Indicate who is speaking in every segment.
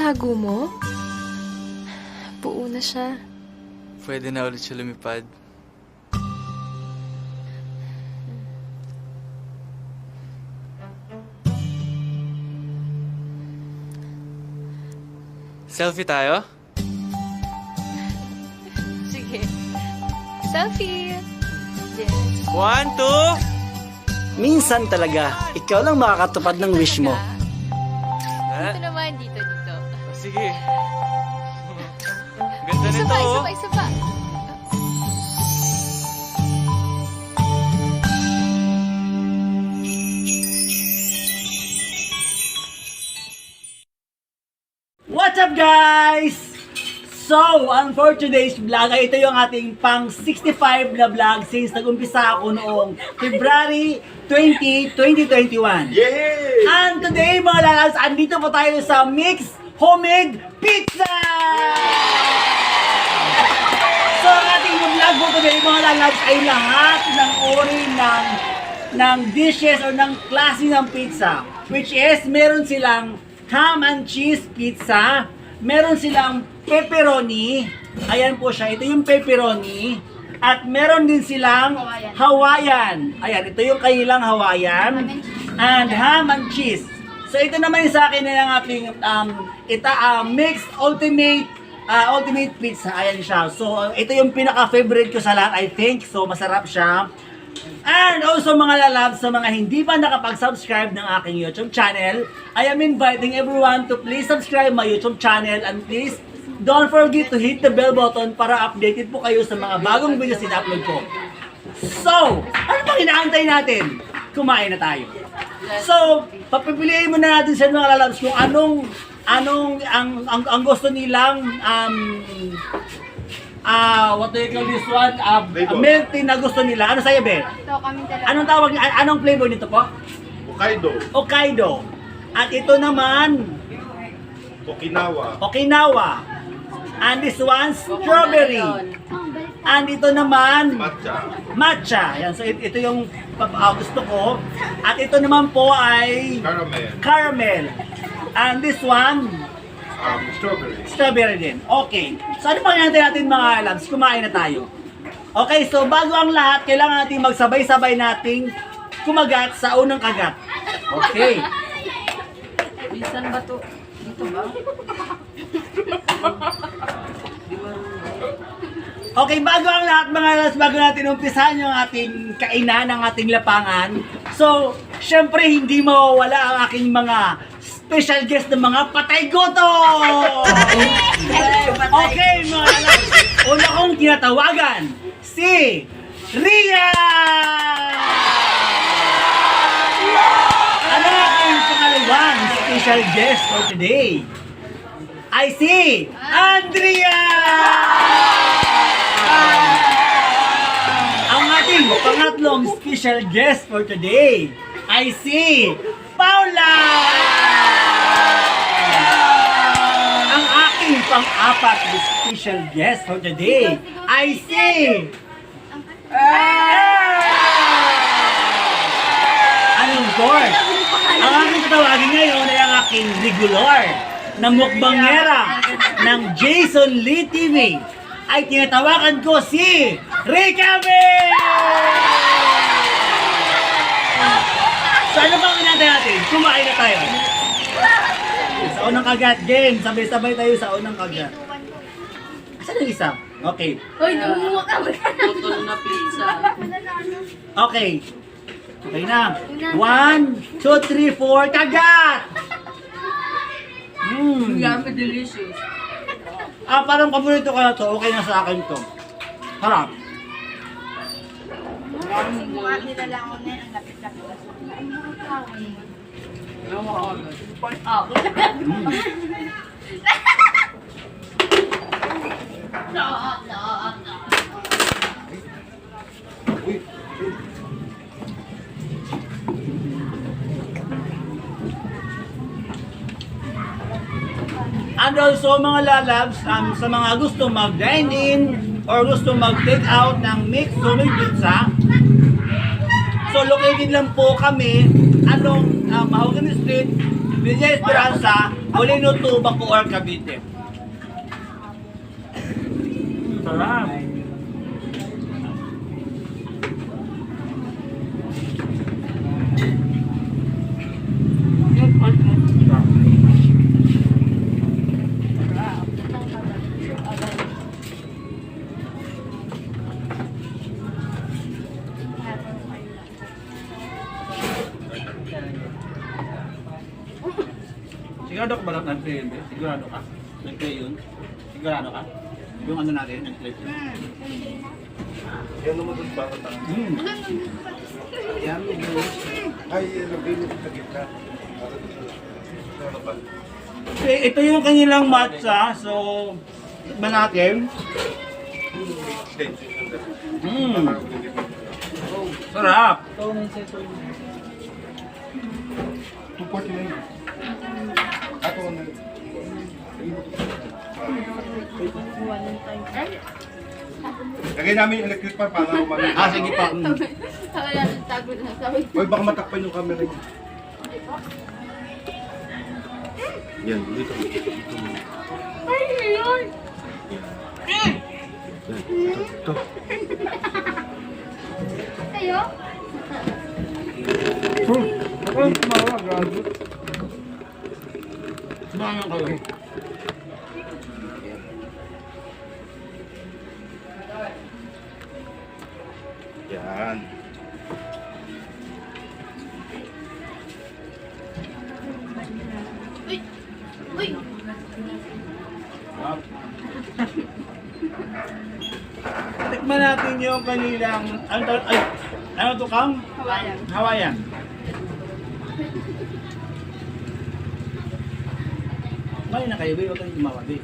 Speaker 1: tinatago mo? Buo na siya.
Speaker 2: Pwede na ulit siya lumipad. Selfie tayo?
Speaker 1: Sige. Selfie! Yes.
Speaker 2: 1, 2...
Speaker 3: Minsan talaga, ikaw lang makakatupad ng wish mo.
Speaker 1: Dito naman, dito.
Speaker 2: Sige. Ganda
Speaker 1: Isa
Speaker 2: nito,
Speaker 1: pa,
Speaker 2: oh.
Speaker 1: isa pa.
Speaker 3: What's up guys? So, for today's vlog ay ito yung ating pang 65 na vlog since nag-umpisa ako noong February 20, 2021.
Speaker 4: Yay!
Speaker 3: And today mga lalabs, andito po tayo sa Mix Homemade Pizza! So, ang ating vlog po today mga lalabs ay lahat ng uri ng dishes or ng klase ng pizza. Which is, meron silang ham and cheese pizza, meron silang pepperoni, ayan po siya, ito yung pepperoni, at meron din silang Hawaiian, ayan, ito yung kanilang Hawaiian, and ham and cheese. So ito naman yung sa akin na yung ating mixed ultimate pizza, ayan siya. So ito yung pinaka-favorite ko sa lahat, I think, so masarap siya. And also mga lalabs, sa mga hindi pa nakapag-subscribe ng aking YouTube channel, I am inviting everyone to please subscribe my YouTube channel and please don't forget to hit the bell button para updated po kayo sa mga bagong videos na upload ko. So, ano pang inaantay natin? Kumain na tayo. So, papipiliin muna natin sa mga lalabs kung anong ang gusto nilang what do you call this one? Milk tea na gusto nila. Ano sa'yo, Be?
Speaker 5: Ito kami dalawa.
Speaker 3: Anong tawag niya? Anong flavor nito po?
Speaker 4: Hokkaido,
Speaker 3: Hokkaido. At ito naman,
Speaker 4: Okinawa,
Speaker 3: Okinawa. And this one, strawberry. And ito naman,
Speaker 4: matcha,
Speaker 3: matcha. Yan. So ito yung gusto ko. At ito naman po ay
Speaker 4: caramel,
Speaker 3: caramel. And this one,
Speaker 4: strawberry.
Speaker 3: strawberry din. Okay. So ano pang hinantay natin mga loves? Kumain na tayo. Okay, so bago ang lahat, kailangan natin magsabay-sabay nating kumagat sa unang kagat. Okay.
Speaker 5: Minsan ba to? Dito ba?
Speaker 3: Okay, bago ang lahat mga loves, bago natin umpisahan yung ating kainan, ang ating lapangan. So, syempre hindi mawawala ang aking mga special guest ng mga patay goto! Okay, mga loves. Una kong tinatawagan, si Ria! Ano ang aking pangalawang special guest for today? I see Andrea! Ang ating pangatlong special guest for today, I see Paula! Ang aking pang-apat na special guest for today, I see Anong course? Ang aking tatawagin ngayon ay ang aking regular na mukbangera ng Jason Lee TV ay tinatawagan ko si Ricabe! So ano bang inantay natin? Kumain na tayo. Sa unang kagat, game. Sabay-sabay tayo sa unang kagat. Asan yung isa? Okay.
Speaker 5: Hoy, namumuha ka ba?
Speaker 6: Tutol na pizza.
Speaker 3: Okay. Okay na. 1, 2, 3, 4, kagat!
Speaker 6: Yummy, delicious.
Speaker 3: Parang paborito ko na to. Okay na sa akin to. Harap.
Speaker 5: Kasi kung akin na lang ako na ang lapit-lapit na And also mga lalabs, sa mga gusto mag-dine in or gusto mag-take out ng mixed homemade pizza, so located lang po kami Mahogany Street, Villa Esperanza, Molino to Bacoor, Cavite. Sarap. Sigurado ka ba lang nag-play yun? Sigurado ka? Nag-play yun? Sigurado ka? Yung ano natin, nag-play yun?
Speaker 4: Yan naman doon bakit ang... Ay, nabili sa gitna. Ano ba?
Speaker 5: Okay, ito yung kanilang matcha. So, tikman natin. Sarap.
Speaker 4: 249. Ako na. Lagay namin yung electric fan para umano.
Speaker 5: Ah, sige pa.
Speaker 1: Kaya nagtago na sabi.
Speaker 4: Uy, baka matakpan yung camera niyo. Yan, dito.
Speaker 1: Ay, ngayon!
Speaker 4: Ito.
Speaker 1: Kayo?
Speaker 5: Sumahan kayo.
Speaker 4: Yan.
Speaker 1: Uy! Uy!
Speaker 5: Tikman natin yung kanilang, ano to Kang?
Speaker 1: Hawayan.
Speaker 5: Hawaiian. Ngayon na kayo, babe. Huwag kayong tumawa, babe.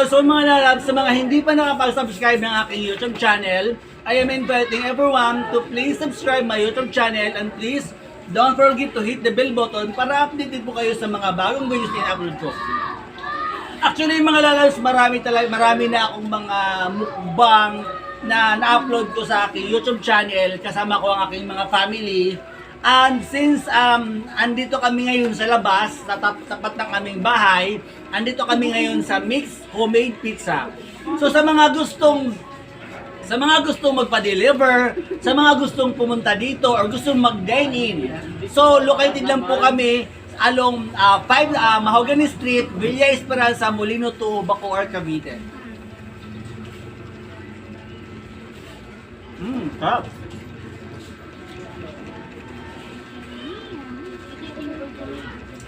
Speaker 5: So mga lalab, sa mga hindi pa nakapag-subscribe ng aking YouTube channel, I am inviting everyone to please subscribe my YouTube channel and please don't forget to hit the bell button para updated po kayo sa mga bagong videos na in-upload ko. Actually mga lalabs, marami na akong mga mukbang na na-upload ko sa aking YouTube channel, kasama ko ang aking mga family. And since andito kami ngayon sa labas, sa tapat ng aming bahay, andito kami ngayon sa Mix Homemade Pizza. So sa mga gustong magpa-deliver, sa mga gustong pumunta dito or gustong mag-dine in. So located lang po kami along 5 Mahogany Street, Villa Esperanza, Molino 2, Bacoor, Cavite. Sarap.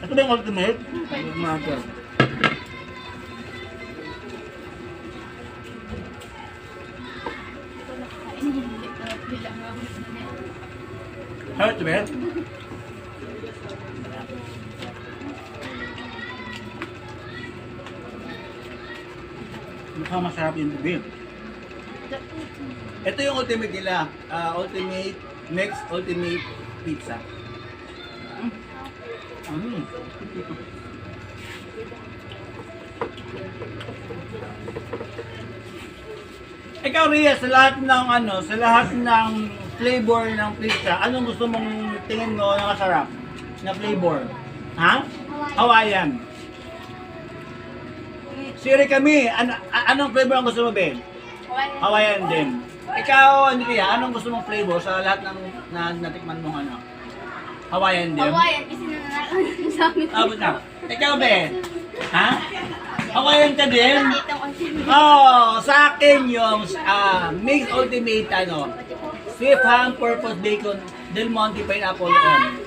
Speaker 5: Ito ba yung ultimate? Ultimate? Mukhang masarap yung beef. Ito yung ultimate nila. Ultimate Mix Ultimate Pizza. Ikaw Ria, sa lahat ng flavor ng pizza, anong gusto mong tingin mo na masarap na flavor? Ha? Hawaiian. Siri kami, anong flavor ang gusto mo, Ben? Hawaiian din. Ikaw, Ria, anong gusto mong flavor sa lahat ng natikman mong ano? Hawaiian din?
Speaker 1: Hawayan, kasi nananakalan sa amin.
Speaker 5: Abot na. Ikaw, Ben? Ha? Hawaiian ka din?
Speaker 1: Dito kasi.
Speaker 5: Sa akin yung Mix Ultimate Swift Ham, Purpose Bacon, Del Monte Pineapple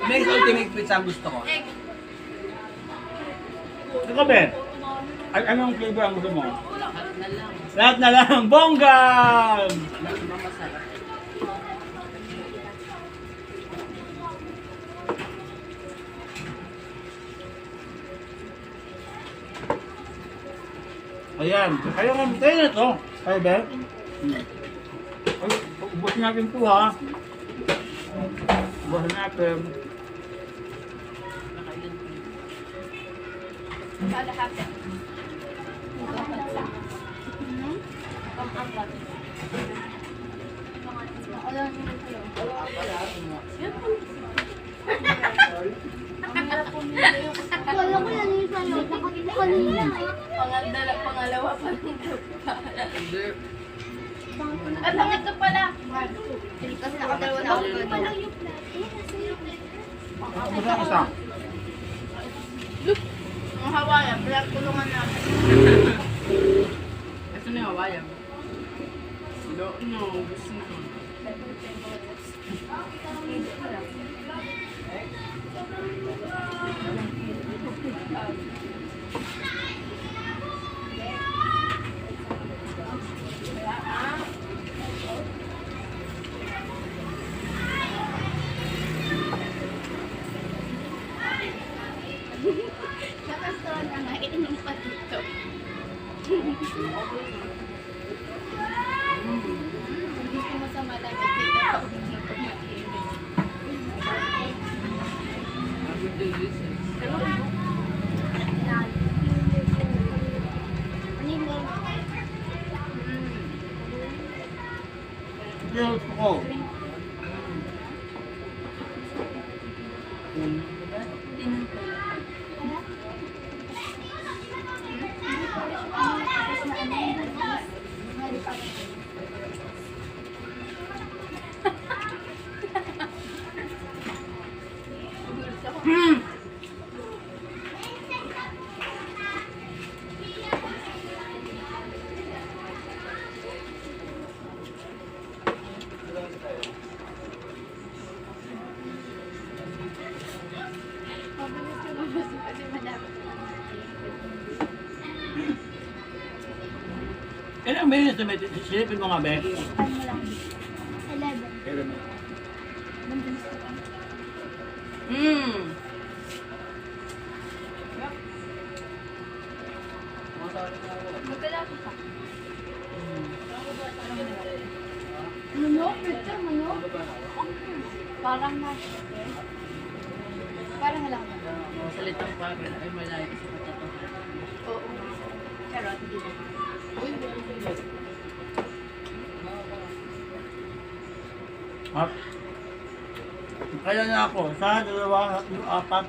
Speaker 5: Mix Ultimate Pizza ang gusto ko. Ikaw, Ben? Anong flavor ang gusto mo? Lahat na lang. Bongga! Ayan. Kaya nga, tayo na to. Ay, Bel? Ay, ubusin natin ito ha. Ubusin natin.
Speaker 7: Kala ko yan yung sa'yo. Kanina eh.
Speaker 1: Pangalawa pa lang.
Speaker 6: Hindi.
Speaker 1: At ang ito pala.
Speaker 7: Kasi nakadalawa na ako. Pa lang yung plate.
Speaker 5: Ubusin ang isa.
Speaker 1: Ang Hawaiian, kaya tulungan namin.
Speaker 6: Ito na yung Hawaiian. No, gusto na.
Speaker 7: Nakastoran na nga. Itinong pa dito. Gusto mo sa malamig dito pa dito mag-inis.
Speaker 6: Delicious.
Speaker 5: Yung gusto ko. Ilang minutes na may silipin mo nga, Bel?
Speaker 7: Ano lang? 11.
Speaker 1: Magkalapit ka.
Speaker 7: Manok? Pizza? Manok? Parang na. Parang lang.
Speaker 6: Salitang pagod ay malayo sa katotohanan.
Speaker 1: Oo. Charot, di ba?
Speaker 5: At kaya na ako, sa dalawa, tatlo, apat,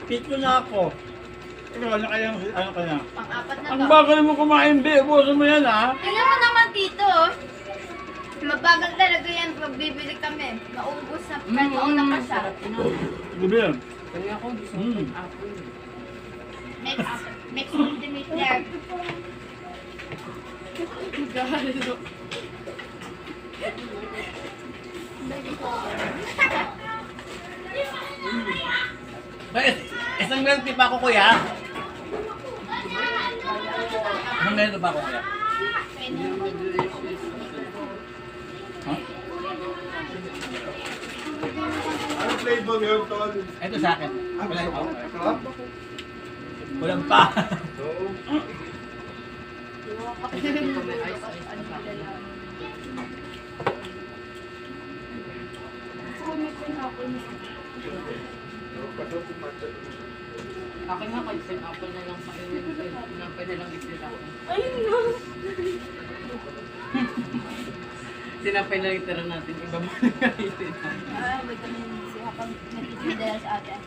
Speaker 5: pito na ako. Ikaw, ano kaya, ano ka na?
Speaker 1: Pang-apat na
Speaker 5: Ang
Speaker 1: to.
Speaker 5: bagal mo kumain, Be. Ubusin mo yan, ha?
Speaker 1: Tingnan mo naman, Tito. Mabagal talaga yan pag bibili kami. Maubos na kahit mauna pa siya.
Speaker 5: Gabi yan.
Speaker 6: Kaya ako gusto ko
Speaker 5: Mm.
Speaker 6: ng apple.
Speaker 1: Mix with the meat there.
Speaker 6: Galo.
Speaker 5: Guys, isang ganti pa ako, kuya. Isang ganito pa ako, kuya. Ha?
Speaker 4: Ano flavor yun, Tol?
Speaker 5: Ito sa akin. Wala ito.
Speaker 4: Sarap?
Speaker 5: Walang pa.
Speaker 4: Oo.
Speaker 6: Ito may ice. Akin nga kahit isang apple na lang kainin ko. Pwede lang itira ko.
Speaker 1: Ayun na.
Speaker 6: Sinapay lang itira natin. Iba mo na kainin.
Speaker 1: Vitamin C habang nagtitida sa atin.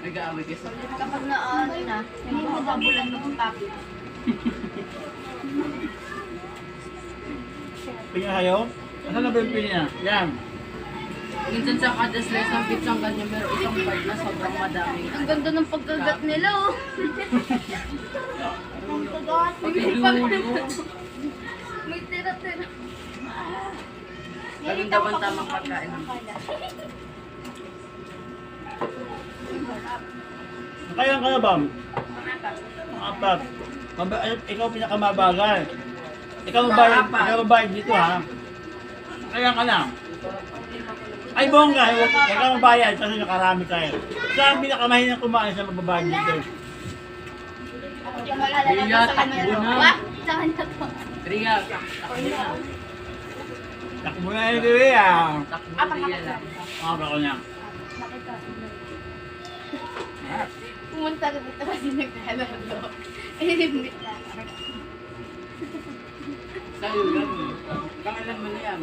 Speaker 6: Nag-aaway kasi.
Speaker 1: Kapag na nagkakabulan mo ng papi.
Speaker 5: Pinya kayo? Asan na ba yung pinya? Yan.
Speaker 6: Minsan sa kada slice ng pizza ganyan, meron isang part na sobrang madami.
Speaker 1: Ang ganda ng pagkagat nila, oh. May tira-tira.
Speaker 6: Ganun daw ang tamang pagkain.
Speaker 5: Kaya ka na, Bam? Apat. Ikaw pinakamabagal. Ikaw mabayad dito, ha? Kaya ka na. Ay, bongga. Ikaw mabayad kasi nakarami tayo. Saan pinakamahinang kumain sa mababayad dito?
Speaker 6: Iya, takbo na.
Speaker 7: Sa kanya to.
Speaker 6: Ria, takbo na.
Speaker 3: Takbo na yung gabi ah.
Speaker 6: Takbo Ria lang.
Speaker 3: Makapra ko niya.
Speaker 7: Nakita. Pumunta na dito kasi naglalaro. Hindi na.
Speaker 6: Sa'yo lang eh. Pangalan mo na yan.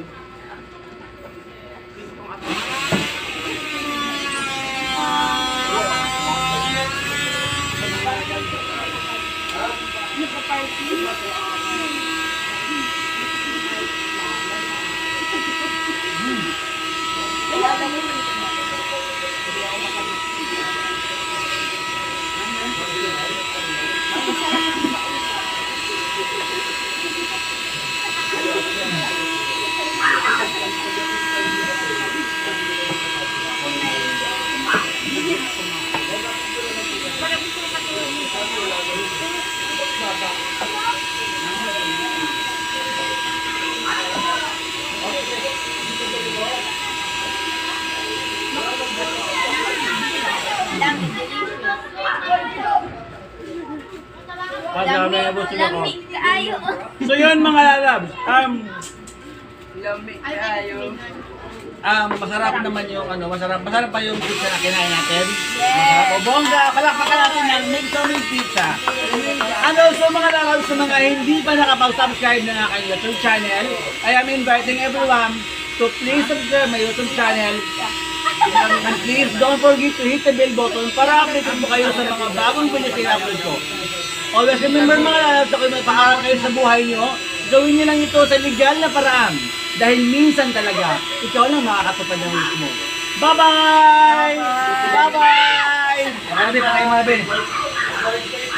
Speaker 3: Pagdami na busog ako.
Speaker 1: Lamig tayo.
Speaker 3: So yun mga lalabs,
Speaker 6: Lamig tayo.
Speaker 3: masarap naman yung masarap pa yung pizza na kinain natin. Masarap o bongga, palakpakan natin ng Migtomig Pizza. And also mga lalabs, sa mga hindi pa nakapag-subscribe ng aking YouTube channel, I am inviting everyone to please subscribe my YouTube channel. And please don't forget to hit the bell button para updated po kayo sa mga bagong videos na i-upload ko. Always remember mga lalabs, kung may paaral kayo sa buhay nyo, gawin nyo lang ito sa legal na paraan. Dahil minsan talaga, ikaw lang makakatupad ng wish mo. Bye-bye! Bye-bye! Bye-bye! Bye-bye!